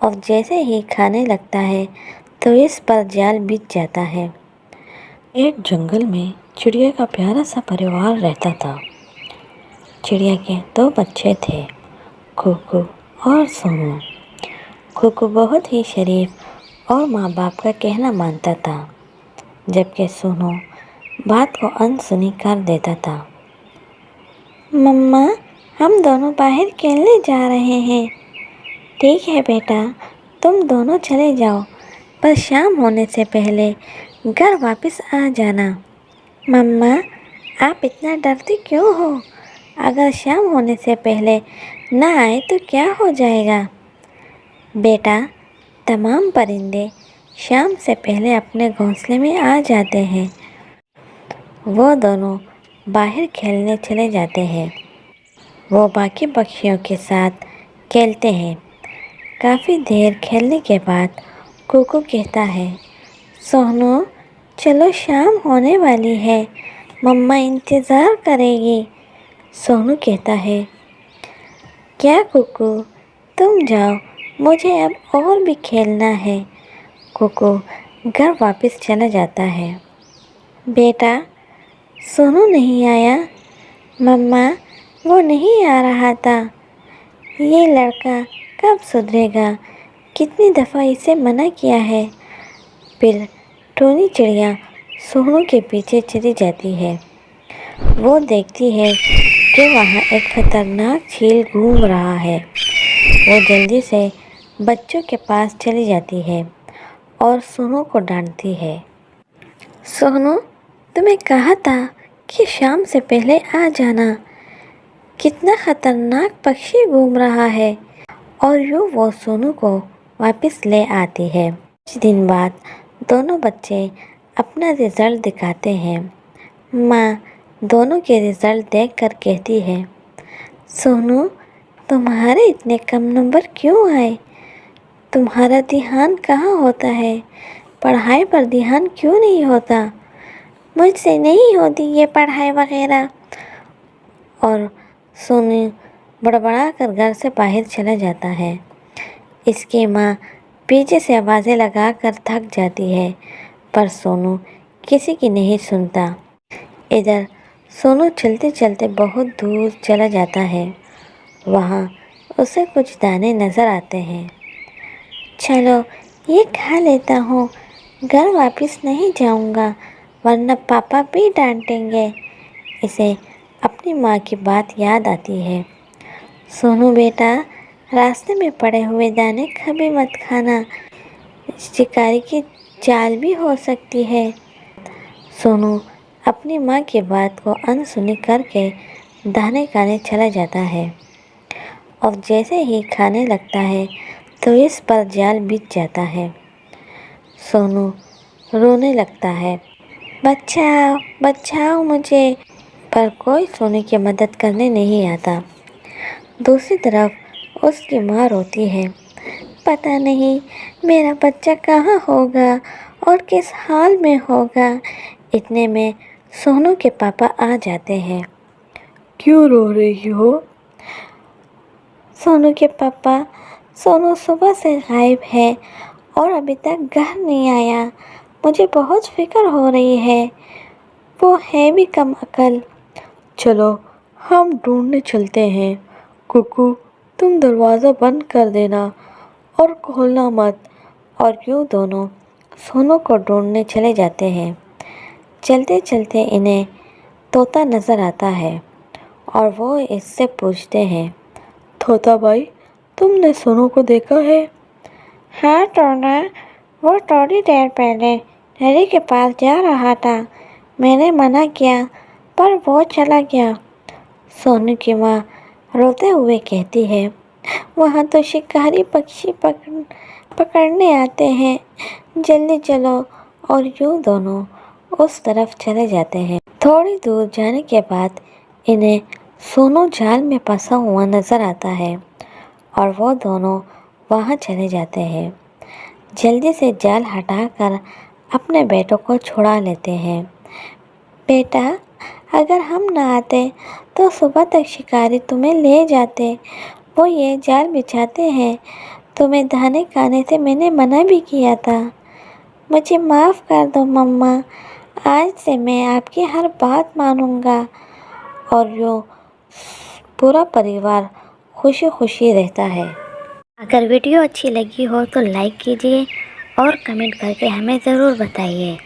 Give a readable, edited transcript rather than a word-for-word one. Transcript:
اور جیسے ہی کھانے لگتا ہے تو اس پر جال بچھ جاتا ہے۔ ایک جنگل میں چڑیا کا پیارا سا پریوار رہتا تھا۔ چڑیا کے 2 بچے تھے، کوکو اور سونو۔ کوکو بہت ہی شریف اور ماں باپ کا کہنا مانتا تھا، جبکہ سونو بات کو انسنی کر دیتا تھا۔ مما، ہم دونوں باہر کھیلنے جا رہے ہیں۔ ٹھیک ہے بیٹا، تم دونوں چلے جاؤ، پر شام ہونے سے پہلے گھر واپس آ جانا۔ مما، آپ اتنا ڈرتے کیوں ہو؟ اگر شام ہونے سے پہلے نہ آئے تو کیا ہو جائے گا؟ بیٹا، تمام پرندے شام سے پہلے اپنے گھونسلے میں آ جاتے ہیں۔ وہ دونوں باہر کھیلنے چلے جاتے ہیں۔ وہ باقی پکشیوں کے ساتھ کھیلتے ہیں۔ کافی دیر کھیلنے کے بعد کوکو کہتا ہے، سونو، چلو شام ہونے والی ہے، مما انتظار کرے گی۔ سونو کہتا ہے، کیا کوکو، تم جاؤ، مجھے اب اور بھی کھیلنا ہے۔ کوکو گھر واپس چلا جاتا ہے۔ بیٹا، سونو نہیں آیا؟ مما، وہ نہیں آ رہا تھا۔ یہ لڑکا کب سدھرے گا؟ کتنی دفعہ اسے منع کیا ہے۔ پھر ٹونی چڑیا سونو کے پیچھے چلی جاتی ہے۔ وہ دیکھتی ہے کہ وہاں ایک خطرناک چیل گھوم رہا ہے۔ وہ جلدی سے بچوں کے پاس چلی جاتی ہے اور سونو کو ڈانٹتی ہے۔ سونو، تمہیں کہا تھا کہ شام سے پہلے آ جانا۔ کتنا خطرناک پکشی گھوم رہا ہے۔ اور یوں وہ سونو کو واپس لے آتی ہے۔ کچھ دن بعد دونوں بچے اپنا رزلٹ دکھاتے ہیں۔ ماں دونوں کے رزلٹ دیکھ کر کہتی ہے، سونو، تمہارے اتنے کم نمبر کیوں آئے؟ تمہارا دھیان کہاں ہوتا ہے؟ پڑھائی پر دھیان کیوں نہیں ہوتا؟ مجھ سے نہیں ہوتی یہ پڑھائی وغیرہ۔ اور سونو بڑبڑا کر گھر سے باہر چلا جاتا ہے۔ اس کی ماں پیچھے سے آوازیں لگا کر تھک جاتی ہے، پر سونو کسی کی نہیں سنتا۔ ادھر سونو چلتے چلتے بہت دور چلا جاتا ہے۔ وہاں اسے کچھ دانے نظر آتے ہیں۔ چلو یہ کھا لیتا ہوں، گھر واپس نہیں جاؤں گا ورنہ پاپا بھی ڈانٹیں گے۔ اسے اپنی ماں کی بات یاد آتی ہے، سونو بیٹا، راستے میں پڑے ہوئے دانے کبھی مت کھانا، شکاری کی چال بھی ہو سکتی ہے۔ سونو اپنی ماں کی بات کو انسنی کر کے دانے کھانے چلا جاتا ہے، اور جیسے ہی کھانے لگتا ہے تو اس پر جال بچھ جاتا ہے۔ سونو رونے لگتا ہے، بچاؤ بچاؤ مجھے، پر کوئی سونو کی مدد کرنے نہیں آتا۔ دوسری طرف اس کی ماں روتی ہے، پتہ نہیں میرا بچہ کہاں ہوگا اور کس حال میں ہوگا۔ اتنے میں سونو کے پاپا آ جاتے ہیں۔ کیوں رو رہی ہو؟ سونو کے پاپا، سونو صبح سے غائب ہے اور ابھی تک گھر نہیں آیا، مجھے بہت فکر ہو رہی ہے، وہ ہے بھی کم عقل۔ چلو ہم ڈھونڈنے چلتے ہیں۔ کوکو، تم دروازہ بند کر دینا اور کھولنا مت۔ اور یوں دونوں سونو کو ڈھونڈنے چلے جاتے ہیں۔ چلتے چلتے انہیں طوطا نظر آتا ہے اور وہ اس سے پوچھتے ہیں، طوطا بھائی، تم نے سونو کو دیکھا ہے؟ ہاں ٹونا، وہ تھوڑی دیر پہلے ندی کے پاس جا رہا تھا، میں نے منع کیا پر وہ چلا گیا۔ سونو کی ماں روتے ہوئے کہتی ہے، وہاں تو شکاری پکشی پکڑنے آتے ہیں، جلدی چلو۔ اور یوں دونوں اس طرف چلے جاتے ہیں۔ تھوڑی دور جانے کے بعد انہیں سونو جال میں پھنسا ہوا نظر آتا ہے اور وہ دونوں وہاں چلے جاتے ہیں۔ جلدی سے جال ہٹا کر اپنے بیٹوں کو چھڑا لیتے ہیں۔ بیٹا، اگر ہم نہ آتے تو صبح تک شکاری تمہیں لے جاتے، وہ یہ جال بچھاتے ہیں تمہیں دانے کھانے سے میں نے منع بھی کیا تھا۔ مجھے معاف کر دو مما، آج سے میں آپ کی ہر بات مانوں گا۔ اور یوں پورا پریوار خوشی خوشی رہتا ہے۔ اگر ویڈیو اچھی لگی ہو تو لائک کیجیے اور کمنٹ کر کے ہمیں ضرور بتائیے۔